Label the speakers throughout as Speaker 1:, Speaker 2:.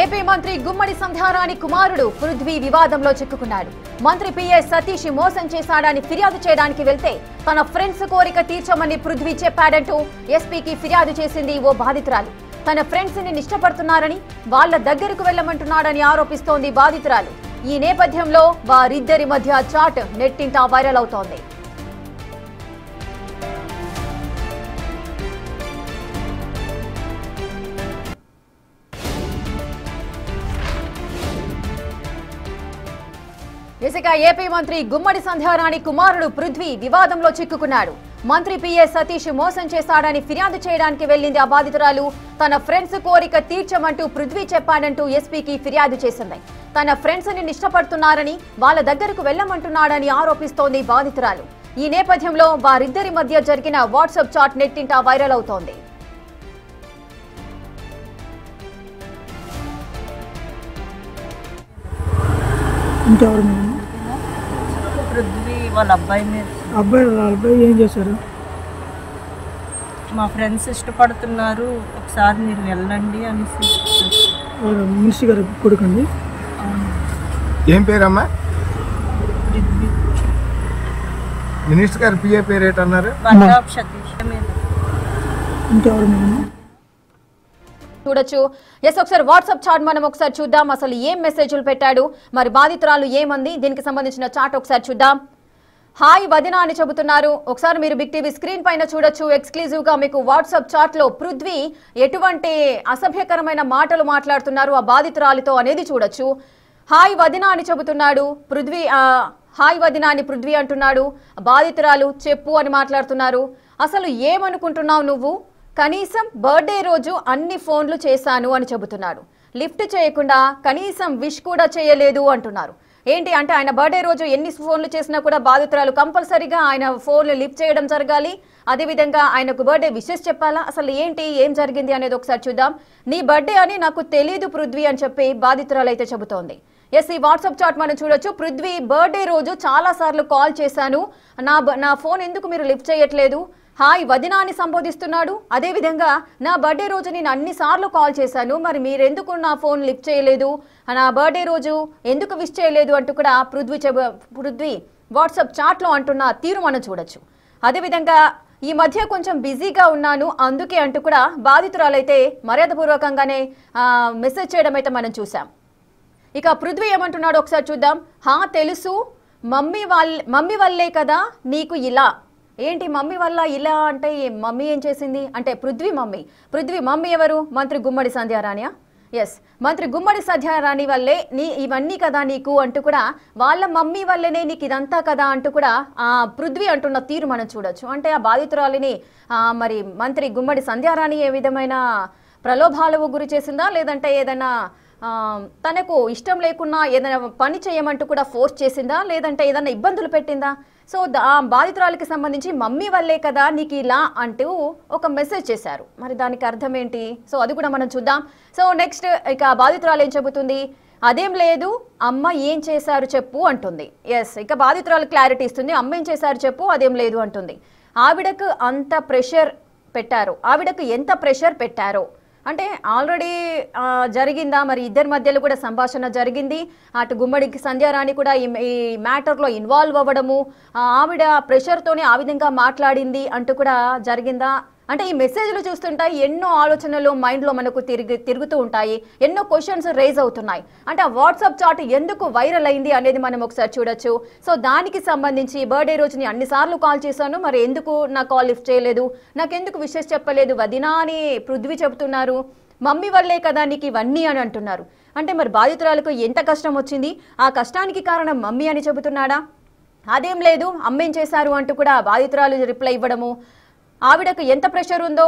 Speaker 1: AP మంత్రి గుమ్మడి సంధ్యారాణి కుమారుడు పృథ్వీ వివాదంలో చిక్కుకున్నాడు. మంత్రి పిఎస్ సతీష్ మోసం చేశాడని ఫిర్యాదు చేయడానికి వెళ్తే తన ఫ్రెండ్స్ కోరిక తీర్చమని పృథ్వీ చెప్పాడంటూ ఎస్పీకి ఫిర్యాదు చేసింది ఓ బాధితురాలు. తన ఫ్రెండ్స్ ని ఇష్టపడుతున్నారని వాళ్ల దగ్గరకు వెళ్లమంటున్నాడని ఆరోపిస్తోంది బాధితురాలు. ఈ నేపథ్యంలో వారిద్దరి మధ్య చాట్ నెట్టింట వైరల్ అవుతోంది. ఇసుక ఏపీ మంత్రి గుమ్మడి సంధ్యారాణి కుమారుడు పృథ్వీ వివాదంలో చిక్కుకున్నాడు. మంత్రి పిఎస్ సతీష్ మోసం చేశాడని ఫిర్యాదు చేయడానికి వెళ్లింది ఆ బాధితురాలు. తన ఫ్రెండ్స్ కోరిక తీర్చమంటూ పృథ్వీ చెప్పాడంటూ ఎస్పీకి ఫిర్యాదు చేసింది. తన ఫ్రెండ్స్ ని ఇష్టపడుతున్నారని వాళ్ల దగ్గరకు వెళ్లమంటున్నాడని ఆరోపిస్తోంది బాధితురాలు. ఈ నేపథ్యంలో వారిద్దరి మధ్య జరిగిన వాట్సాప్ చాట్ నెట్టింట వైరల్ అవుతోంది.
Speaker 2: పృథ్వీ వాళ్ళ
Speaker 3: అబ్బాయి ఏం చేశారు?
Speaker 2: మా ఫ్రెండ్స్ ఇష్టపడుతున్నారు, ఒకసారి మీరు వెళ్ళండి అనేసి.
Speaker 3: మినిస్టర్ గారు కొడుకండి.
Speaker 4: ఏం పేరమ్మా?
Speaker 2: పృథ్వీ.
Speaker 4: మినిస్టర్ గారు పిఏ పేరు ఏంటన్నారు?
Speaker 2: వర్గాప్ సతీష్.
Speaker 3: ఇంకెవరు?
Speaker 1: చూడొచ్చు. ఎస్, ఒకసారి వాట్సాప్ చాట్ మనం ఒకసారి చూద్దాం. అసలు ఏం మెసేజ్లు పెట్టాడు, మరి బాధితురాలు ఏమంది, దీనికి సంబంధించిన చాట్ ఒకసారి చూద్దాం. హాయ్ వదిన అని చెబుతున్నారు. ఒకసారి మీరు బిగ్ టీవీ స్క్రీన్ పైన చూడొచ్చు. ఎక్స్క్లూజివ్ గా మీకు వాట్సాప్ చాట్ లో పృథ్వీ ఎటువంటి అసభ్యకరమైన మాటలు మాట్లాడుతున్నారు ఆ బాధితురాలితో అనేది చూడొచ్చు. హాయ్ వదిన అని చెబుతున్నాడు పృథ్వీ. హాయ్ వదిన అని పృథ్వీ అంటున్నాడు. బాధితురాలు చెప్పు అని మాట్లాడుతున్నారు. అసలు ఏమనుకుంటున్నావు నువ్వు? కనీసం బర్త్డే రోజు అన్ని ఫోన్లు చేశాను అని చెబుతున్నాడు. లిఫ్ట్ చేయకుండా కనీసం విష్ కూడా చేయలేదు అంటున్నారు. ఏంటి అంటే ఆయన బర్త్డే రోజు ఎన్ని ఫోన్లు చేసినా కూడా బాధితురాలు కంపల్సరీగా ఆయన ఫోన్లు లిఫ్ట్ చేయడం జరగాలి. అదేవిధంగా ఆయనకు బర్త్డే విషెస్ చెప్పాలా? అసలు ఏంటి, ఏం జరిగింది అనేది ఒకసారి చూద్దాం. నీ బర్త్డే అని నాకు తెలీదు పృథ్వీ అని చెప్పి బాధితురాలు అయితే చెబుతోంది. ఎస్, ఈ వాట్సాప్ చాట్ మనం చూడొచ్చు. పృథ్వీ బర్త్డే రోజు చాలా సార్లు కాల్ చేశాను, నా ఫోన్ ఎందుకు మీరు లిఫ్ట్ చేయట్లేదు? హాయ్ వదినా అని సంబోధిస్తున్నాడు. అదేవిధంగా నా బర్త్డే రోజు నేను అన్నిసార్లు కాల్ చేశాను, మరి మీరెందుకు నా ఫోన్ లిఫ్ట్ చేయలేదు, నా బర్త్డే రోజు ఎందుకు విష్ చేయలేదు అంటూ కూడా పృథ్వీ వాట్సాప్ చాట్లో అంటున్న తీరు మనం చూడొచ్చు. అదేవిధంగా ఈ మధ్య కొంచెం బిజీగా ఉన్నాను అందుకే అంటూ కూడా బాధితురాలైతే మర్యాదపూర్వకంగానే మెసేజ్ చేయడం అయితే మనం చూసాం. ఇక పృథ్వీ ఏమంటున్నాడు ఒకసారి చూద్దాం. తెలుసు, మమ్మీ వల్లే కదా నీకు ఇలా. ఏంటి మమ్మీ వల్ల ఇలా అంటే మమ్మీ ఏం చేసింది అంటే పృథ్వీ మమ్మీ ఎవరు? మంత్రి గుమ్మడి సంధ్యారాణియా? ఎస్, మంత్రి గుమ్మడి సంధ్యారాణి వల్లే ఇవన్నీ కదా నీకు అంటూ కూడా వాళ్ళ మమ్మీ వల్లనే నీకు ఇదంతా కదా అంటూ కూడా పృథ్వీ అంటున్న తీరు మనం చూడొచ్చు. అంటే ఆ బాధితురాలిని మరి మంత్రి గుమ్మడి సంధ్యారాణి ఏ విధమైన ప్రలోభాలకు గురి చేసిందా, లేదంటే ఏదైనా తనకు ఇష్టం లేకున్నా ఏదైనా పని చేయమంటూ కూడా ఫోర్స్ చేసిందా, లేదంటే ఏదైనా ఇబ్బందులు పెట్టిందా? సో ఆ బాధితురాలికి సంబంధించి మమ్మీ వల్లే కదా నీకు ఇలా అంటూ ఒక మెసేజ్ చేశారు. మరి దానికి అర్థం ఏంటి? సో అది కూడా మనం చూద్దాం. సో నెక్స్ట్ ఇక బాధితురాలు ఏం చెబుతుంది? అదేం లేదు, అమ్మ ఏం చేశారు చెప్పు అంటుంది. ఎస్, ఇక బాధితురాలు క్లారిటీ ఇస్తుంది. అమ్మ ఏం చేశారు చెప్పు, అదేం లేదు అంటుంది. ఆవిడకు అంత ప్రెషర్ పెట్టారు, ఆవిడకు ఎంత ప్రెషర్ పెట్టారో అంటే ఆల్రెడీ జరిగిందా? మరి ఇద్దరి మధ్యలో కూడా సంభాషణ జరిగింది. అటు గుమ్మడికి సంధ్యారాణి కూడా ఈ మ్యాటర్లో ఇన్వాల్వ్ అవ్వడము, ఆవిడ ప్రెషర్తోనే ఆ విధంగా మాట్లాడింది అంటూ కూడా జరిగిందా? అంటే ఈ మెసేజ్లు చూస్తుంటే ఎన్నో ఆలోచనలు మైండ్లో మనకు తిరుగుతూ ఉంటాయి, ఎన్నో క్వశ్చన్స్ రేజ్ అవుతున్నాయి. అంటే ఆ వాట్సాప్ చాట్ ఎందుకు వైరల్ అయింది అనేది మనం ఒకసారి చూడొచ్చు. సో దానికి సంబంధించి బర్త్డే రోజుని అన్నిసార్లు కాల్ చేశాను, మరి ఎందుకు నా కాల్ లిఫ్ట్ చేయలేదు, నాకెందుకు విషెస్ చెప్పలేదు వదినా అని పృథ్వీ చెబుతున్నారు. మమ్మీ వల్లే కదా నీకు ఇవన్నీ అని అంటున్నారు. అంటే మరి బాధితురాలకు ఎంత కష్టం వచ్చింది, ఆ కష్టానికి కారణం మమ్మీ అని చెబుతున్నాడా? అదేం లేదు, అమ్మేం చేశారు అంటూ కూడా బాధితురాలు రిప్లై ఇవ్వడము. ఆవిడకు ఎంత ప్రెషర్ ఉందో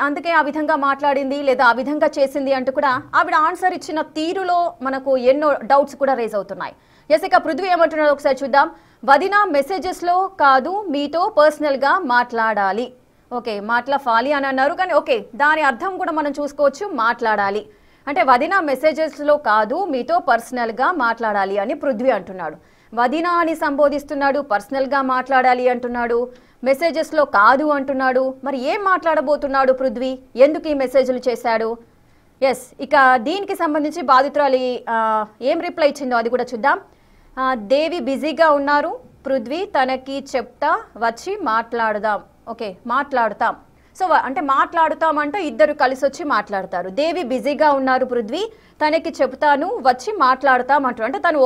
Speaker 1: అందుకే ఆ విధంగా మాట్లాడింది లేదా ఆ విధంగా చేసింది అంటూ కూడా ఆవిడ ఆన్సర్ ఇచ్చిన తీరులో మనకు ఎన్నో డౌట్స్ కూడా రేజ్ అవుతున్నాయి. ఎస్, ఇక పృథ్వీ ఏమంటున్నాడో ఒకసారి చూద్దాం. వదిన మెసేజెస్లో కాదు మీతో పర్సనల్గా మాట్లాడాలి. ఓకే, మాట్లాడాలి అని అన్నారు, కానీ ఓకే దాని అర్థం కూడా మనం చూసుకోవచ్చు. మాట్లాడాలి అంటే వదిన మెసేజెస్లో కాదు మీతో పర్సనల్గా మాట్లాడాలి అని పృథ్వీ అంటున్నాడు. వదిన అని సంబోధిస్తున్నాడు, పర్సనల్గా మాట్లాడాలి అంటున్నాడు, మెసేజెస్లో కాదు అంటున్నాడు. మరి ఏం మాట్లాడబోతున్నాడు పృథ్వీ? ఎందుకు ఈ మెసేజ్లు చేశాడు? ఎస్, ఇక దీనికి సంబంధించి బాధితురాలి ఏం రిప్లై ఇచ్చిందో అది కూడా చూద్దాం. దేవి బిజీగా ఉన్నారు, పృథ్వీ తనకి చెప్తా వచ్చి మాట్లాడదాం. ఓకే, మాట్లాడతాం. సో అంటే మాట్లాడుతాం అంటే ఇద్దరు కలిసి వచ్చి మాట్లాడతారు. దేవి బిజీగా ఉన్నారు, పృథ్వీ తనకి చెప్తాను వచ్చి మాట్లాడతాం అంటారు. అంటే తను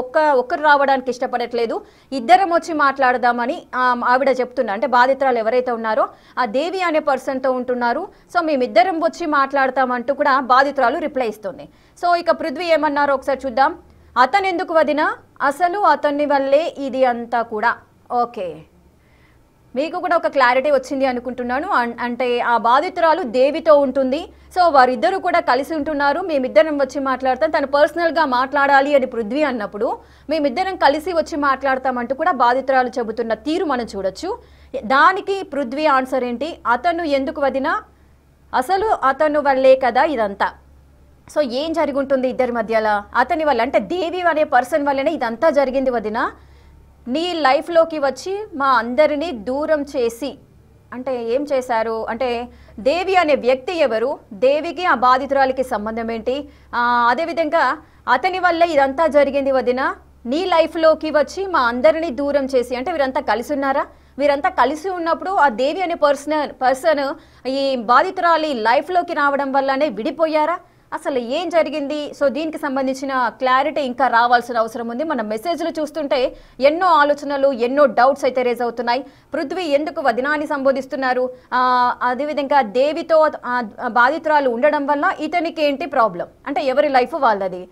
Speaker 1: ఒక్కరు రావడానికి ఇష్టపడట్లేదు, ఇద్దరం వచ్చి మాట్లాడదామని ఆవిడ చెప్తున్నారు. అంటే బాధితురాలు ఎవరైతే ఉన్నారో ఆ దేవి అనే పర్సన్తో ఉంటున్నారు. సో మేమిద్దరం వచ్చి మాట్లాడతామంటూ కూడా బాధితురాలు రిప్లై ఇస్తుంది. సో ఇక పృథ్వీ ఏమన్నారో ఒకసారి చూద్దాం. అతను ఎందుకు వదినా, అసలు అతన్ని వల్లే ఇది అంతా కూడా. ఓకే, మీకు కూడా ఒక క్లారిటీ వచ్చింది అనుకుంటున్నాను. అంటే ఆ బాధితురాలు దేవితో ఉంటుంది. సో వారిద్దరూ కూడా కలిసి ఉంటున్నారు, మేమిద్దరం వచ్చి మాట్లాడతాం, తను పర్సనల్గా మాట్లాడాలి అని పృథ్వీ అన్నప్పుడు మేమిద్దరం కలిసి వచ్చి మాట్లాడతామంటూ కూడా బాధితురాలు చెబుతున్న తీరు మనం చూడొచ్చు. దానికి పృథ్వీ ఆన్సర్ ఏంటి, అతను ఎందుకు వదినా, అసలు అతను వల్లే కదా ఇదంతా. సో ఏం జరిగి ఉంటుంది ఇద్దరి మధ్యలో, అతని వల్ల అంటే దేవి అనే పర్సన్ వల్లనే ఇదంతా జరిగింది వదినా. నీ లైఫ్లోకి వచ్చి మా అందరినీ దూరం చేసి, అంటే ఏం చేశారు అంటే దేవి అనే వ్యక్తి ఎవరు, దేవికి ఆ బాధితురాలికి సంబంధం ఏంటి, అదేవిధంగా అతని వల్ల ఇదంతా జరిగింది వదినా. నీ లైఫ్లోకి వచ్చి మా అందరినీ దూరం చేసి, అంటే వీరంతా కలిసి ఉన్నారా, వీరంతా కలిసి ఉన్నప్పుడు ఆ దేవి అనే పర్సన్ ఈ బాధితురాలి లైఫ్లోకి రావడం వల్లనే విడిపోయారా, అసలు ఏం జరిగింది? సో దీనికి సంబంధించిన క్లారిటీ ఇంకా రావాల్సిన అవసరం ఉంది. మన మెసేజ్లు చూస్తుంటే ఎన్నో ఆలోచనలు, ఎన్నో డౌట్స్ అయితే రేజ్ అవుతున్నాయి. పృథ్వీ ఎందుకు వదినాన్ని సంబోధిస్తున్నారు, అదేవిధంగా దేవితో బాధితురాలు ఉండడం వల్ల ఇతనికి ఏంటి ప్రాబ్లం, అంటే ఎవరి లైఫ్ వాళ్ళది,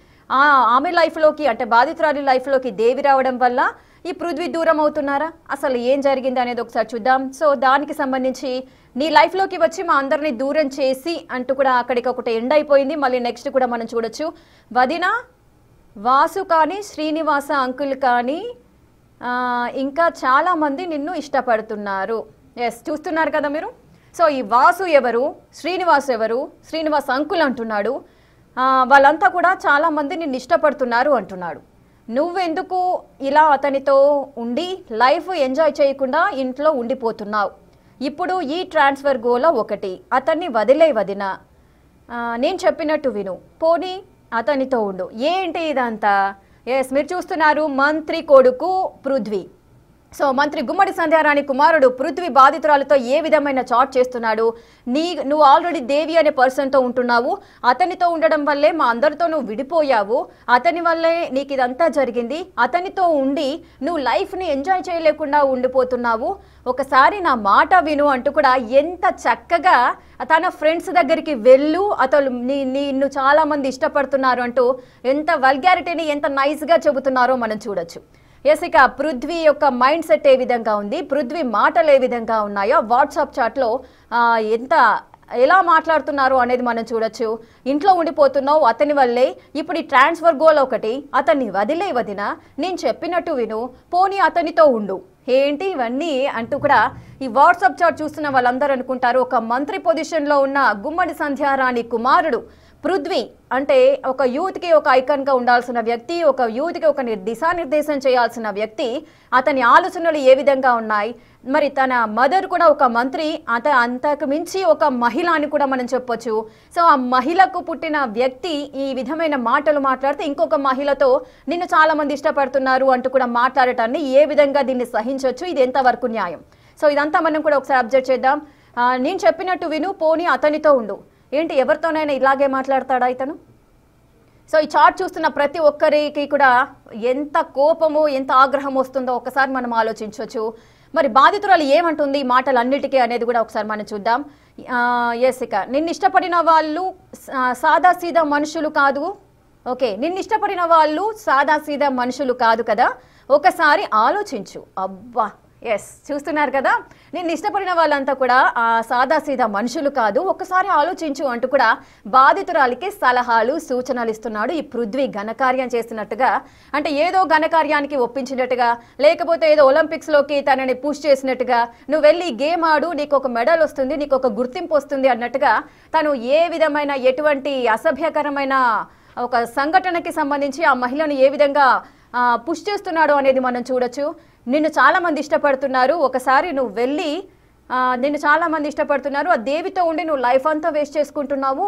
Speaker 1: ఆమె లైఫ్లోకి అంటే బాధితురాలి లైఫ్లోకి దేవి రావడం వల్ల ఈ పృథ్వీ దూరం అవుతున్నారా, అసలు ఏం జరిగింది అనేది ఒకసారి చూద్దాం. సో దానికి సంబంధించి నీ లైఫ్లోకి వచ్చి మా అందరినీ దూరం చేసి అంటూ కూడా అక్కడికి ఒకటి ఎండ్ అయిపోయింది. మళ్ళీ నెక్స్ట్ కూడా మనం చూడొచ్చు. వదిన వాసు కానీ శ్రీనివాస అంకుల్ కానీ ఇంకా చాలామంది నిన్ను ఇష్టపడుతున్నారు. ఎస్, చూస్తున్నారు కదా మీరు. సో ఈ వాసు ఎవరు, శ్రీనివాస్ ఎవరు, శ్రీనివాస్ అంకుల్ అంటున్నాడు. వాళ్ళంతా కూడా చాలామంది నిన్ను ఇష్టపడుతున్నారు అంటున్నాడు. నువ్వెందుకు ఇలా అతనితో ఉండి లైఫ్ ఎంజాయ్ చేయకుండా ఇంట్లో ఉండిపోతున్నావు? ఇప్పుడు ఈ ట్రాన్స్ఫర్ గోలో ఒకటి, అతన్ని వదిలే వదిన, నేను చెప్పినట్టు విను, పోనీ అతనితో ఉండు. ఏంటి ఇదంతా? ఎస్, మీరు చూస్తున్నారు మంత్రి కొడుకు పృథ్వీ. సో మంత్రి గుమ్మడి సంధ్యారాణి కుమారుడు పృథ్వీ బాధితురాలతో ఏ విధమైన చాట్ చేస్తున్నాడు. నువ్వు ఆల్రెడీ దేవి అనే పర్సన్తో ఉంటున్నావు, అతనితో ఉండడం వల్లే మా అందరితో నువ్వు విడిపోయావు, అతని వల్లే నీకు ఇదంతా జరిగింది, అతనితో ఉండి నువ్వు లైఫ్ని ఎంజాయ్ చేయలేకుండా ఉండిపోతున్నావు, ఒకసారి నా మాట విను అంటూ కూడా ఎంత చక్కగా తన ఫ్రెండ్స్ దగ్గరికి వెళ్ళు, అతను నిన్ను చాలామంది ఇష్టపడుతున్నారు అంటూ ఎంత వల్గారిటీని ఎంత నైస్గా చెబుతున్నారో మనం చూడొచ్చు. ఎస్, ఇక పృథ్వీ యొక్క మైండ్ సెట్ ఏ విధంగా ఉంది, పృథ్వీ మాటలు ఏ విధంగా ఉన్నాయో వాట్సాప్ చాట్లో ఎలా మాట్లాడుతున్నారు అనేది మనం చూడొచ్చు. ఇంట్లో ఉండిపోతున్నావు అతని వల్లే, ఇప్పుడు ఈ ట్రాన్స్ఫర్ గోల్ ఒకటి, అతన్ని వదిలే వదిన, నేను చెప్పినట్టు విను, పోనీ అతనితో ఉండు. ఏంటి ఇవన్నీ అంటూ కూడా ఈ వాట్సాప్ చాట్ చూస్తున్న వాళ్ళందరూ అనుకుంటారు ఒక మంత్రి పొజిషన్లో ఉన్న గుమ్మడి సంధ్యారాణి కుమారుడు పృథ్వీ అంటే ఒక యూత్కి ఒక ఐకాన్గా ఉండాల్సిన వ్యక్తి, ఒక యూత్కి ఒక దిశానిర్దేశం చేయాల్సిన వ్యక్తి, అతని ఆలోచనలు ఏ విధంగా ఉన్నాయి, మరి తన మదర్ కూడా ఒక మంత్రి, అంతకు మించి ఒక మహిళ అని కూడా మనం చెప్పొచ్చు. సో ఆ మహిళకు పుట్టిన వ్యక్తి ఈ విధమైన మాటలు మాట్లాడితే ఇంకొక మహిళతో నిన్ను చాలామంది ఇష్టపడుతున్నారు అంటూ కూడా మాట్లాడటాన్ని ఏ విధంగా దీన్ని సహించవచ్చు, ఇది ఎంతవరకు న్యాయం? సో ఇదంతా మనం కూడా ఒకసారి అబ్జర్వ్ చేద్దాం. నేను చెప్పినట్టు విను, పోనీ అతనితో ఉండు. ఏంటి, ఎవరితోనైనా ఇలాగే మాట్లాడతాడా ఇతను? సో ఈ చాట్ చూస్తున్న ప్రతి ఒక్కరికి కూడా ఎంత కోపము, ఎంత ఆగ్రహం వస్తుందో ఒకసారి మనం ఆలోచించవచ్చు. మరి బాధితురాలు ఏమంటుంది ఈ మాటలన్నిటికీ అనేది కూడా ఒకసారి మనం చూద్దాం. ఎస్, ఇక నిన్ను ఇష్టపడిన వాళ్ళు సాదాసీదా మనుషులు కాదు. ఓకే, నిన్ను ఇష్టపడిన వాళ్ళు సాదాసీదా మనుషులు కాదు కదా, ఒకసారి ఆలోచించు. అబ్బా, ఎస్, చూస్తున్నారు కదా, నిన్ను ఇష్టపడిన వాళ్ళంతా కూడా సాదాసీదా మనుషులు కాదు, ఒక్కసారి ఆలోచించు అంటూ కూడా బాధితురాలికి సలహాలు, సూచనలు ఇస్తున్నాడు ఈ పృథ్వీ. ఘనకార్యం చేస్తున్నట్టుగా, అంటే ఏదో ఘనకార్యానికి ఒప్పించినట్టుగా, లేకపోతే ఏదో ఒలింపిక్స్లోకి తనని పుష్ చేసినట్టుగా, నువ్వు వెళ్ళి గేమ్ ఆడు, నీకు ఒక మెడల్ వస్తుంది, నీకు ఒక గుర్తింపు వస్తుంది అన్నట్టుగా తను ఏ విధమైన ఎటువంటి అసభ్యకరమైన ఒక సంఘటనకి సంబంధించి ఆ మహిళను ఏ విధంగా పుష్ చేస్తున్నాడు అనేది మనం చూడొచ్చు. నిన్ను చాలామంది ఇష్టపడుతున్నారు, ఒకసారి నువ్వు వెళ్ళి నిన్ను చాలా మంది ఇష్టపడుతున్నారు, ఆ దేవితో ఉండి నువ్వు లైఫ్ అంతా వేస్ట్ చేసుకుంటున్నావు,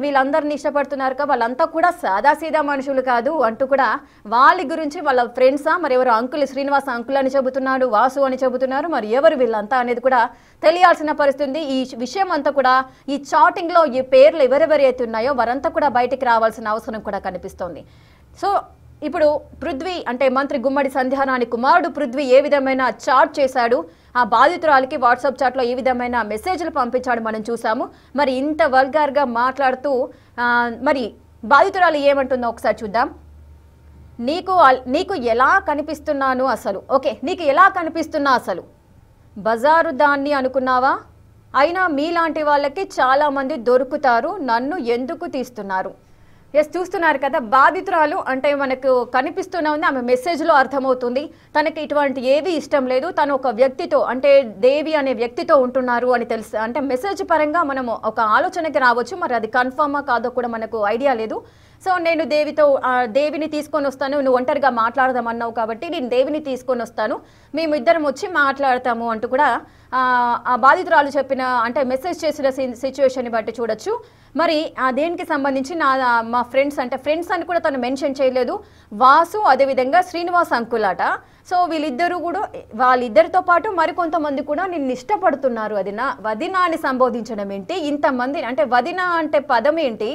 Speaker 1: వీళ్ళందరినీ ఇష్టపడుతున్నారు కదా, వాళ్ళంతా కూడా సాదాసీదా మనుషులు కాదు అంటూ కూడా వాళ్ళ గురించి వాళ్ళ ఫ్రెండ్సా మరి ఎవరు అంకుల్ శ్రీనివాస అంకుల్ అని చెబుతున్నాడు, వాసు అని చెబుతున్నారు, మరి ఎవరు వీళ్ళంతా అనేది కూడా తెలియాల్సిన పరిస్థితి. ఈ విషయం అంతా కూడా ఈ చాటింగ్లో ఈ పేర్లు ఎవరెవరైతే ఉన్నాయో వారంతా కూడా బయటికి రావాల్సిన అవసరం కూడా కనిపిస్తోంది. సో ఇప్పుడు పృథ్వీ అంటే మంత్రి గుమ్మడి సంధ్యారాణి కుమారుడు పృథ్వీ ఏ విధమైన చాట్ చేశాడు, ఆ బాధితురాలికి వాట్సాప్ చాట్లో ఏ విధమైన మెసేజ్లు పంపించాడు మనం చూసాము. మరి ఇంత వల్గార్గా మాట్లాడుతూ మరి బాధితురాలు ఏమంటుందో ఒకసారి చూద్దాం. నీకు ఎలా కనిపిస్తున్నాను అసలు, ఓకే నీకు ఎలా కనిపిస్తున్నా అసలు, బజారు దాన్ని అనుకున్నావా, అయినా మీలాంటి వాళ్ళకి చాలామంది దొరుకుతారు, నన్ను ఎందుకు తీస్తున్నారు. ఎస్ చూస్తున్నారు కదా, బాధితురాలు అంటే మనకు కనిపిస్తూనే ఉంది, ఆమె మెసేజ్లో అర్థమవుతుంది తనకి ఇటువంటి ఏవి ఇష్టం లేదు, తను ఒక వ్యక్తితో అంటే దేవి అనే వ్యక్తితో ఉంటున్నారు అని తెలుసు. అంటే మెసేజ్ పరంగా మనము ఒక ఆలోచనకి రావచ్చు, మరి అది కన్ఫర్మా కాదో కూడా మనకు ఐడియా లేదు. సో నేను దేవిని తీసుకొని వస్తాను, నువ్వు ఒంటరిగా మాట్లాడదామన్నావు కాబట్టి నేను దేవిని తీసుకొని వస్తాను, మేమిద్దరం వచ్చి మాట్లాడతాము అంటూ కూడా ఆ బాధితురాలు చెప్పిన అంటే మెసేజ్ చేసిన సిచ్యువేషన్ని బట్టి చూడొచ్చు. మరి దేనికి సంబంధించి మా ఫ్రెండ్స్ అంటే ఫ్రెండ్స్ అని కూడా తను మెన్షన్ చేయలేదు, వాసు అదేవిధంగా శ్రీనివాస్ అంకుల్ అట. సో వీళ్ళిద్దరూ కూడా వాళ్ళిద్దరితో పాటు మరికొంతమంది కూడా నిన్ను ఇష్టపడుతున్నారు, వదిన అని సంబోధించడం ఏంటి, ఇంతమంది అంటే వదిన అంటే పదం ఏంటి,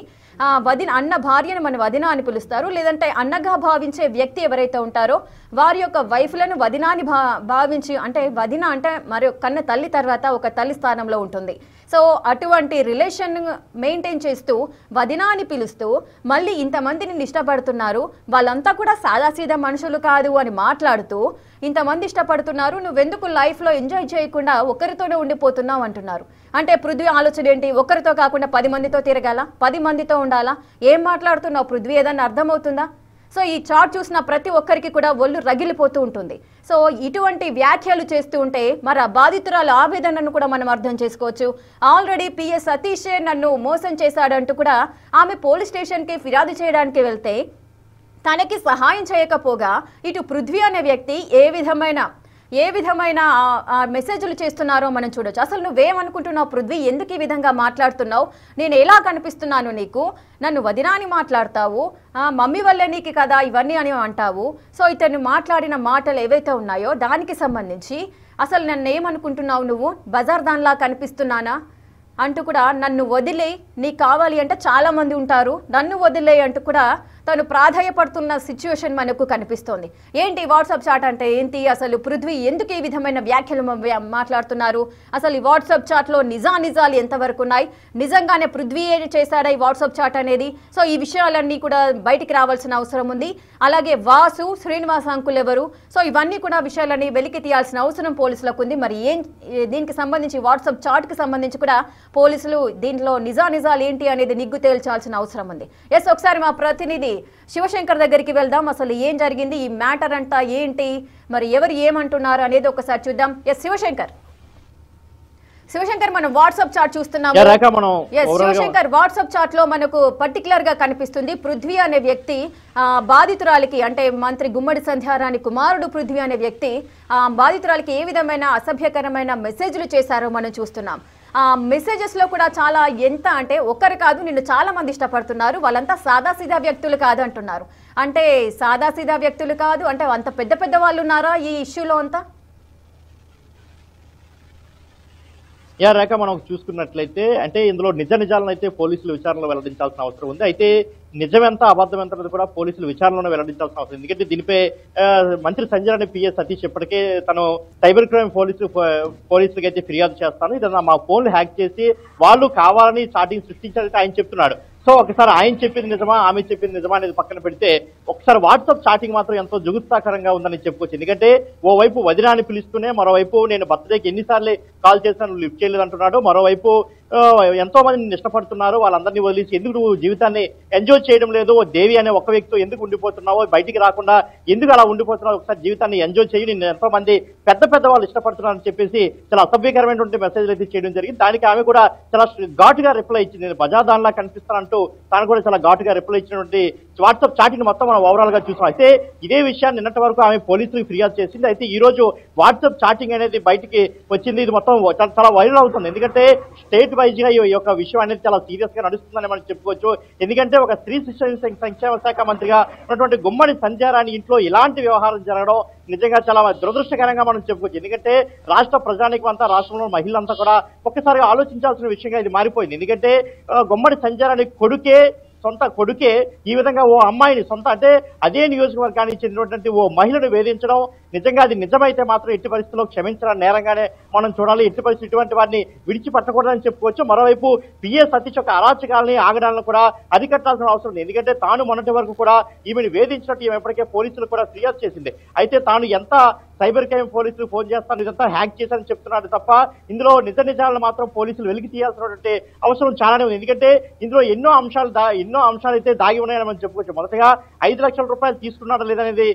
Speaker 1: వదిన అన్న భార్యను మన వదిన అని పిలుస్తారు, లేదంటే అన్నగా భావించే వ్యక్తి ఎవరైతే ఉంటారో వారి యొక్క వైఫ్లను వదినాని భావించి అంటే వదిన అంటే మరి కన్న తల్లి తర్వాత ఒక తల్లి స్థానంలో ఉంటుంది. సో అటువంటి రిలేషన్ మెయింటైన్ చేస్తూ వదిన అని పిలుస్తూ మళ్ళీ ఇంతమందిని ఇష్టపడుతున్నారు, వాళ్ళంతా కూడా సాదాసీదా మనుషులు కాదు అని మాట్లాడుతూ ఇంతమంది ఇష్టపడుతున్నారు, నువ్వెందుకు లైఫ్లో ఎంజాయ్ చేయకుండా ఒకరితోనే ఉండిపోతున్నావు అంటున్నారు. అంటే పృథ్వీ ఆలోచన ఏంటి, ఒకరితో కాకుండా 10 మందితో తిరగాల, 10 మందితో ఉండాలా, ఏం మాట్లాడుతున్నావు పృథ్వీ, ఏదన్నా అర్థమవుతుందా. సో ఈ చాట్ చూసిన ప్రతి ఒక్కరికి కూడా ఒళ్ళు రగిలిపోతూ ఉంటుంది. సో ఇటువంటి వ్యాఖ్యలు చేస్తూ ఉంటే మరి ఆ బాధితురాలు ఆవేదనను కూడా మనం అర్థం చేసుకోవచ్చు. ఆల్రెడీ పిఎస్ సతీషే నన్ను మోసం చేశాడంటూ కూడా ఆమె పోలీస్ స్టేషన్కి ఫిర్యాదు చేయడానికి వెళ్తే తనకి సహాయం చేయకపోగా ఇటు పృథ్వీ అనే వ్యక్తి ఏ విధమైన మెసేజ్లు చేస్తున్నారో మనం చూడొచ్చు. అసలు నువ్వేమనుకుంటున్నావు పృథ్వీ, ఎందుకు ఈ విధంగా మాట్లాడుతున్నావు, నేను ఎలా కనిపిస్తున్నాను నీకు, నన్ను వదినాని మాట్లాడతావు, మమ్మీ వల్లే నీకు కదా ఇవన్నీ అని అంటావు. సో ఇతను మాట్లాడిన మాటలు ఏవైతే ఉన్నాయో దానికి సంబంధించి అసలు నన్ను ఏమనుకుంటున్నావు, నువ్వు బజార్ దానిలా కనిపిస్తున్నానా అంటూ కూడా నన్ను వదిలే, నీకు కావాలి అంటే చాలామంది ఉంటారు, నన్ను వదిలే అంటూ కూడా తను ప్రాధాయపడుతున్న సిచ్యువేషన్ మనకు కనిపిస్తోంది. ఏంటి వాట్సాప్ చాట్ అంటే ఏంటి, అసలు పృథ్వీ ఎందుకు ఈ విధమైన వ్యాఖ్యలు మాట్లాడుతున్నారు, అసలు ఈ వాట్సాప్ చాట్లో నిజాలు ఎంతవరకు ఉన్నాయి, నిజంగానే పృథ్వీ చేశాడా ఈ వాట్సాప్ చాట్ అనేది. సో ఈ విషయాలన్నీ కూడా బయటికి రావాల్సిన అవసరం ఉంది. అలాగే వాసు శ్రీనివాస అంకుల్ ఎవరు, సో ఇవన్నీ కూడా విషయాలని వెలికి తీయాల్సిన అవసరం పోలీసులకు ఉంది. మరి దీనికి సంబంధించి వాట్సాప్ చాట్కి సంబంధించి కూడా పోలీసులు దీంట్లో నిజాలు ఏంటి అనేది నిగ్గు తేల్చాల్సిన అవసరం ఉంది. ఎస్ ఒకసారి మా ప్రతినిధి శివశంకర్ దగ్గరికి వెళ్దాం, అసలు ఏం జరిగింది, ఈ మ్యాటర్ అంతా ఏంటి, మరి ఎవరు ఏమంటున్నారు అనేది ఒకసారి చూద్దాం. ఎస్ శివశంకర్ మనం వాట్సాప్ చాట్ చూస్తున్నాము. శివశంకర్ వాట్సాప్ చాట్ లో మనకు పర్టికులర్ గా కనిపిస్తుంది పృథ్వీ అనే వ్యక్తి బాధితురాలికి అంటే మంత్రి గుమ్మడి సంధ్యారాణి కుమారుడు పృథ్వీ అనే వ్యక్తి బాధితురాలికి ఏ విధమైన అసభ్యకరమైన మెసేజ్లు చేశారో మనం చూస్తున్నాం. ఆ మెసేజెస్ లో కూడా చాలా ఎంత అంటే ఒకరు కాదు నిన్ను చాలా మంది ఇష్టపడుతున్నారు, వాళ్ళంతా సాదాసీదా వ్యక్తులు కాదు అంటున్నారు. అంటే సాదాసీదా వ్యక్తులు కాదు అంటే అంత పెద్ద వాళ్ళు ఉన్నారా ఈ ఇష్యూలో అంతా?
Speaker 5: రేఖ మనం చూసుకున్నట్లయితే అంటే ఇందులో నిజాలను అయితే పోలీసులు విచారణలో వెల్లడించాల్సిన అవసరం ఉంది. అయితే నిజమెంత అబద్ధం ఎంత కూడా పోలీసులు విచారణలో వెల్లడించాల్సిన అవసరం. ఎందుకంటే దీనిపై మంత్రి సంజయ్ పిఎస్ సతీష్ ఇప్పటికే తను సైబర్ క్రైమ్ పోలీసులకి అయితే ఫిర్యాదు చేస్తాను, ఇదన్నా మా ఫోన్లు హ్యాక్ చేసి వాళ్ళు కావాలని చాటింగ్ సృష్టించారైతే ఆయన చెప్తున్నాడు. సో ఒకసారి ఆయన చెప్పింది నిజమా ఆమె చెప్పింది నిజమా అనేది పక్కన పెడితే ఒకసారి వాట్సాప్ చాటింగ్ మాత్రం ఎంతో జుగుత్సాకరంగా ఉందని చెప్పుకోవచ్చు. ఎందుకంటే ఓవైపు వదినాన్ని పిలుస్తూనే మరోవైపు నేను బర్త్డేకి ఎన్నిసార్లు కాల్ చేశాను లిఫ్ట్ చేయలేదు అంటున్నాడు, మరోవైపు ఎంతో మంది నిన్ను ఇష్టపడుతున్నారు, వాళ్ళందరినీ వదిలేసి ఎందుకు నువ్వు జీవితాన్ని ఎంజాయ్ చేయడం లేదు, దేవి అనే ఒక వ్యక్తితో ఎందుకు ఉండిపోతున్నావో, బయటికి రాకుండా ఎందుకు అలా ఉండిపోతున్నావు, ఒకసారి జీవితాన్ని ఎంజాయ్ చేయి, నిన్ను ఎంతో మంది పెద్ద వాళ్ళు ఇష్టపడుతున్నారని చెప్పేసి చాలా అసభ్యకరమైనటువంటి మెసేజ్లు అయితే చేయడం జరిగింది. దానికి ఆమె కూడా చాలా ఘాటుగా రిప్లై ఇచ్చింది. నేను బజాదాన్లా కనిపిస్తానంటూ తాను కూడా చాలా ఘాటుగా రిప్లై ఇచ్చినటువంటి వాట్సాప్ చాటింగ్ మొత్తం మనం ఓవరాల్ గా చూసాం. అయితే ఇదే విషయాన్ని నిన్నటి వరకు ఆమె పోలీసులకు ఫిర్యాదు చేసింది. అయితే ఈ రోజు వాట్సాప్ చాటింగ్ అనేది బయటికి వచ్చింది. ఇది మొత్తం చాలా వైరల్ అవుతుంది. ఎందుకంటే స్టేట్ వైజ్ గా ఈ యొక్క విషయం అనేది చాలా సీరియస్ గా నడుస్తుందని మనం చెప్పుకోవచ్చు. ఎందుకంటే ఒక స్త్రీ శిశు సంక్షేమ శాఖ మంత్రిగా ఉన్నటువంటి గుమ్మడి సంధ్యారాణి ఇంట్లో ఇలాంటి వ్యవహారం జరగడం నిజంగా చాలా దురదృష్టకరంగా మనం చెప్పుకోవచ్చు. ఎందుకంటే రాష్ట్ర ప్రజానికం అంతా, రాష్ట్రంలో మహిళలంతా కూడా ఒక్కసారిగా ఆలోచించాల్సిన విషయంగా ఇది మారిపోయింది. ఎందుకంటే గుమ్మడి సంధ్యారాణి సొంత కొడుకే ఈ విధంగా ఓ అమ్మాయిని అంటే అదే నియోజకవర్గానికి చెందినటువంటి ఓ మహిళను వేధించడం నిజంగా అది నిజమైతే మాత్రం ఎట్టి పరిస్థితుల్లో క్షమించడం నేరంగానే మనం చూడాలి. ఎట్టి పరిస్థితి ఇటువంటి వారిని విడిచిపెట్టకూడదని చెప్పుకోవచ్చు. మరోవైపు పిఏ సతీష్ యొక్క అరాచకాలని ఆగడాలను కూడా అరికట్టాల్సిన అవసరం ఉంది. ఎందుకంటే తాను మొన్నటి వరకు కూడా ఈమెను వేధించినట్టు ఈమె ఎప్పటికే పోలీసులు కూడా ఫిర్యాదు చేసింది. అయితే తాను ఎంత సైబర్ క్రైమ్ పోలీసులు ఫోన్ చేస్తాను, ఇదంతా హ్యాక్ చేశారని చెప్తున్నాడు తప్ప ఇందులో నిజాలను మాత్రం పోలీసులు వెలికి తీయాల్సినటువంటి అవసరం చాలానే ఉంది. ఎందుకంటే ఇందులో ఎన్నో అంశాలు అయితే దాగి ఉన్నాయని మనం చెప్పుకోవచ్చు. మొదటగా 5 లక్షల రూపాయలు తీసుకున్నాడా లేదనేది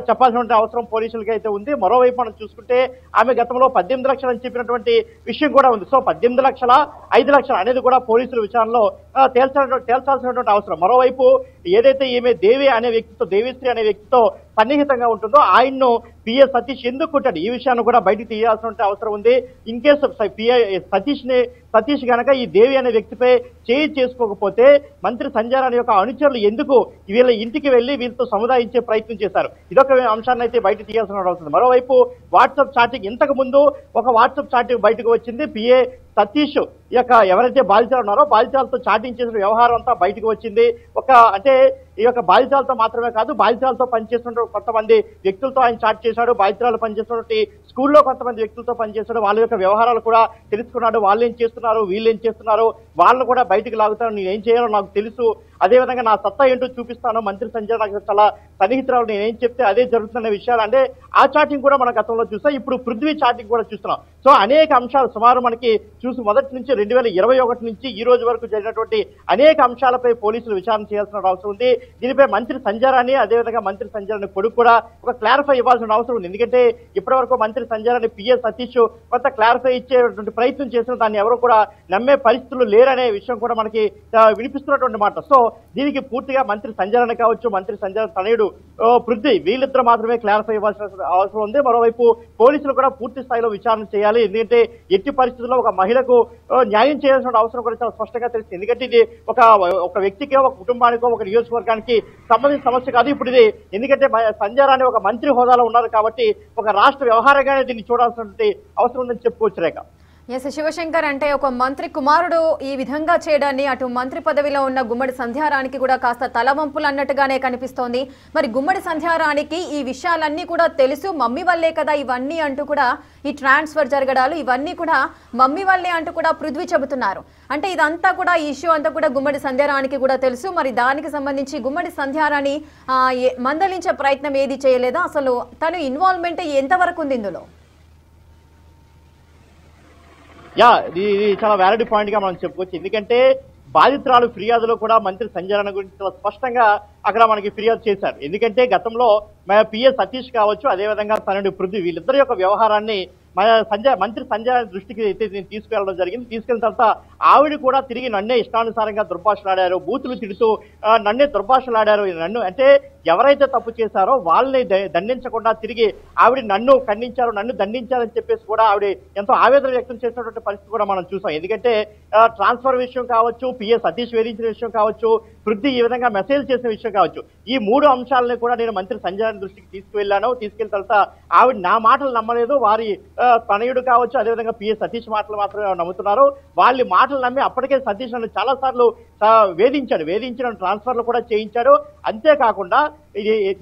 Speaker 5: చెప్పాల్సినటువంటి అవసరం పోలీసులకి అయితే ఉంది. మరోవైపు మనం చూసుకుంటే ఆమె గతంలో 18 లక్షలు అని చెప్పినటువంటి విషయం కూడా ఉంది. సో 18 లక్షల 5 లక్షలు అనేది కూడా పోలీసుల విచారణలో తేల్చాల్సినటువంటి అవసరం. మరోవైపు ఏదైతే ఈమె దేవిశ్రీ అనే వ్యక్తితో సన్నిహితంగా ఉంటుందో ఆయన్ను పిఏ సతీష్ ఎందుకు కొట్టాడు, ఈ విషయాన్ని కూడా బయటకు తీయాల్సిన అవసరం ఉంది. ఇన్ కేసు సతీష్ గనక ఈ దేవి అనే వ్యక్తిపై చేసుకోకపోతే మంత్రి సంధ్యారాణి యొక్క అనుచరులు ఎందుకు వీళ్ళ ఇంటికి వెళ్లి వీళ్ళతో సముదాయించే ప్రయత్నం చేశారు, ఇదొక అంశాన్ని అయితే బయట తీయాల్సిన అవసరం. మరోవైపు వాట్సాప్ చాటింగ్, ఇంతకు ముందు ఒక వాట్సాప్ చాటింగ్ బయటకు వచ్చింది. పిఏ సతీష్ యొక్క ఎవరైతే బాధితులు ఉన్నారో బాధితులతో చాటింగ్ చేసిన వ్యవహారం అంతా బయటకు వచ్చింది. అంటే ఈ యొక్క బాధితులతో మాత్రమే కాదు, బాధితులతో పనిచేస్తున్న కొంతమంది వ్యక్తులతో ఆయన చాట్ చేశాడు. బాధితురాలు పనిచేస్తున్నటువంటి స్కూల్లో కొంతమంది వ్యక్తులతో పనిచేస్తాడు. వాళ్ళ యొక్క వ్యవహారాలు కూడా తెలుసుకున్నాడు. వాళ్ళు ఏం చేస్తున్నారు, వీళ్ళు ఏం చేస్తున్నారు, వాళ్ళను కూడా బయటకు లాగుతాను, నేను ఏం చేయాలో నాకు తెలుసు, అదేవిధంగా నా సత్తా ఏంటో చూపిస్తాను, మంత్రి సంజయ్ నాకు చాలా సన్నిహితురాలు, నేను ఏం చెప్తే అదే జరుగుతున్న విషయాలు. అంటే ఆ చాటింగ్ కూడా మన గతంలో చూస్తాం. ఇప్పుడు పృథ్వీ చాటింగ్ కూడా చూస్తున్నాం. సో అనేక అంశాలు సుమారు మనకి మొదటి నుంచి 2021 నుంచి ఈ రోజు వరకు జరిగినటువంటి అనేక అంశాలపై పోలీసులు విచారణ చేయాల్సిన అవసరం ఉంది. దీనిపై మంత్రి సంధ్యారాణి, అదేవిధంగా మంత్రి సంధ్యారాణి కొడుకు కూడా ఒక క్లారిఫై ఇవ్వాల్సిన అవసరం ఉంది. ఎందుకంటే ఇప్పటివరకు మంత్రి సంధ్యారాణి పిఏ సతీష్ కొంత క్లారిఫై ఇచ్చేటువంటి ప్రయత్నం చేసిన దాన్ని ఎవరు కూడా నమ్మే పరిస్థితులు లేరనే విషయం కూడా మనకి వినిపిస్తున్నటువంటి మాట. సో దీనికి పూర్తిగా మంత్రి సంధ్యారాణి కావచ్చు, మంత్రి సంధ్యారాణి తనయుడు పృథ్వీ, వీళ్ళిద్దరు మాత్రమే క్లారిఫై ఇవ్వాల్సిన అవసరం ఉంది. మరోవైపు పోలీసులు కూడా పూర్తి స్థాయిలో విచారణ చేయాలి. ఎందుకంటే ఎట్టి పరిస్థితుల్లో ఒక మహిళకు న్యాయం చేయాల్సిన అవసరం కూడా చాలా స్పష్టంగా తెలుస్తుంది. ఎందుకంటే ఇది ఒక వ్యక్తికి, ఒక కుటుంబానికో, ఒక నియోజకవర్గానికి సంబంధించిన సమస్య కాదు ఇప్పుడు ఇది. ఎందుకంటే సంధ్యారాణి ఒక మంత్రి హోదాలో ఉన్నారు కాబట్టి ఒక రాష్ట్ర వ్యవహారంగానే దీన్ని చూడాల్సినటువంటి అవసరం ఉందని చెప్పుకోవచ్చు రేఖ.
Speaker 1: ఎస్ శివశంకర్, అంటే ఒక మంత్రి కుమారుడు ఈ విధంగా చేయడాన్ని అటు మంత్రి పదవిలో ఉన్న గుమ్మడి సంధ్యారానికి కూడా కాస్త తలవంపులు అన్నట్టుగానే కనిపిస్తోంది. మరి గుమ్మడి సంధ్యారానికి ఈ విషయాలన్నీ కూడా తెలుసు, మమ్మీ వల్లే కదా ఇవన్నీ అంటూ కూడా ఈ ట్రాన్స్ఫర్ జరగడాలు ఇవన్నీ కూడా మమ్మీ వల్లే అంటూ కూడా పృథ్వీ చెబుతున్నారు. అంటే ఇదంతా కూడా ఈ ఇష్యూ అంతా కూడా గుమ్మడి సంధ్యారానికి కూడా తెలుసు. మరి దానికి సంబంధించి గుమ్మడి సంధ్యారాని మందలించే ప్రయత్నం ఏది చేయలేదా? అసలు తను ఇన్వాల్వ్మెంట్ ఎంతవరకు ఉంది ఇందులో?
Speaker 5: ఇది చాలా వ్యాలిడ్ పాయింట్ గా మనం చెప్పుకోవచ్చు. ఎందుకంటే బాధితురాలు ఫిర్యాదులో కూడా మంత్రి సంజయ్ గురించి చాలా స్పష్టంగా అక్కడ మనకి ఫిర్యాదు చేశారు. ఎందుకంటే గతంలో పిఏ సతీష్ కావచ్చు, అదేవిధంగా తనయుడు పృథ్వీ, వీళ్ళిద్దరి యొక్క వ్యవహారాన్ని మంత్రి సంజయ్ దృష్టికి అయితే నేను తీసుకెళ్లడం జరిగింది. తీసుకెళ్లిన తర్వాత ఆవిడ కూడా తిరిగి నన్నే ఇష్టానుసారంగా దుర్భాషలాడారు, బూతులు తిడుతూ నన్నే దుర్భాషలాడారు. నన్ను అంటే ఎవరైతే తప్పు చేశారో వాళ్ళని దండించకుండా తిరిగి ఆవిడ నన్ను ఖండించారు, నన్ను దండించారని చెప్పేసి కూడా ఆవిడ ఎంతో ఆవేదన వ్యక్తం చేసినటువంటి పరిస్థితి కూడా మనం చూసాం. ఎందుకంటే ట్రాన్స్ఫర్ విషయం కావచ్చు, పిఏ సతీష్ వేధించిన విషయం కావచ్చు, పృథ్వీ ఈ విధంగా మెసేజ్ చేసిన విషయం కావచ్చు, ఈ 3 అంశాలని కూడా నేను మంత్రి సంజయ్ దృష్టికి తీసుకెళ్లిన తర్వాత ఆవిడ నా మాటలు నమ్మలేదు. వారి తనయుడు కావచ్చు, అదేవిధంగా పిఏ సతీష్ మాటలు మాత్రమే నమ్ముతున్నారు. వాళ్ళ మాటలు నమ్మి అప్పటికే సతీష్ నన్ను చాలా సార్లు వేధించిన ట్రాన్స్ఫర్లు కూడా చేయించాడు. అంతేకాకుండా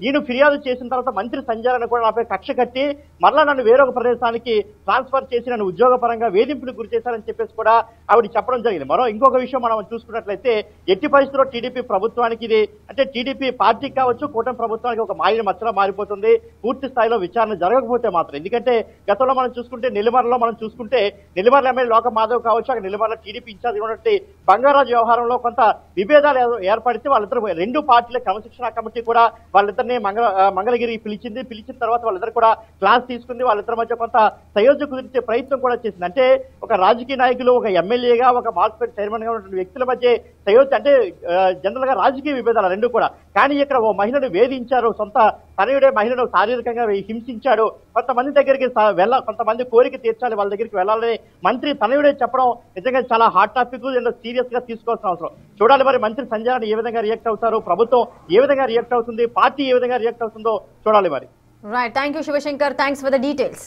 Speaker 5: నేను ఫిర్యాదు చేసిన తర్వాత మంత్రి సంజయ్ కూడా నాపై కక్ష కట్టి మరలా నన్ను వేరొక ప్రదేశానికి ట్రాన్స్ఫర్ చేసి నన్ను ఉద్యోగపరంగా వేధింపులకు గురి చేశారని చెప్పేసి కూడా ఆవిడ చెప్పడం జరిగింది. ఇంకొక విషయం మనం చూసుకున్నట్లయితే ఎట్టి పరిస్థితుల్లో టీడీపీ ప్రభుత్వానికి ఇది అంటే టీడీపీ పార్టీకి కావచ్చు కూటమి ప్రభుత్వానికి ఒక మాయని మచ్చలా మారిపోతుంది పూర్తి స్థాయిలో విచారణ జరగకపోతే మాత్రం. ఎందుకంటే గతంలో మనం చూసుకుంటే నెల్లిమర్లలో నెల్లిమర్ల ఎమ్మెల్యే లోక మాధవ్ కావచ్చు, అక్కడ నెల్లిమర్ల టీడీపీ ఇన్ఛార్జ్ ఉన్నట్టు బంగారాజు వ్యవహారంలో కొంత విభేదాలు ఏర్పడితే వాళ్ళిద్దరు రెండు పార్టీల క్రమశిక్షణ కమిటీ కూడా వాళ్ళిద్దరిని మంగళగిరి పిలిచిన తర్వాత వాళ్ళిద్దరు కూడా క్లాస్ తీసుకుంది. వాళ్ళిద్దరి మధ్య కొంత సయోధ్య కుదిర్చే ప్రయత్నం కూడా చేసింది. అంటే ఒక రాజకీయ నాయకులు, ఒక ఎమ్మెల్యేగా, ఒక మార్కెట్ చైర్మన్ గా ఉన్నటువంటి వ్యక్తుల మధ్య సయోధ్య అంటే జనరల్ గా రాజకీయ విభేదాలు రెండు కూడా. కానీ ఇక్కడ ఓ మహిళను వేధించారు, సొంత తనయుడే మహిళను శారీరకంగా హింసించాడు, కొంతమంది దగ్గరికి కొంతమంది కోరిక తీర్చాలి, వాళ్ళ దగ్గరికి వెళ్ళాలని మంత్రి తనయుడే చెప్పడం నిజంగా చాలా హాట్ టాపిక్, సీరియస్ గా తీసుకోవాల్సిన అవసరం. చూడాలి మరి మంత్రి సంజయ్ ఏ విధంగా రియాక్ట్ అవుతారు, ప్రభుత్వం ఏ విధంగా రియాక్ట్ అవుతుంది, పార్టీ ఏ విధంగా రియాక్ట్ అవుతుందో చూడాలి మరి.
Speaker 1: Right, thank you Shivashankar, thanks for the details.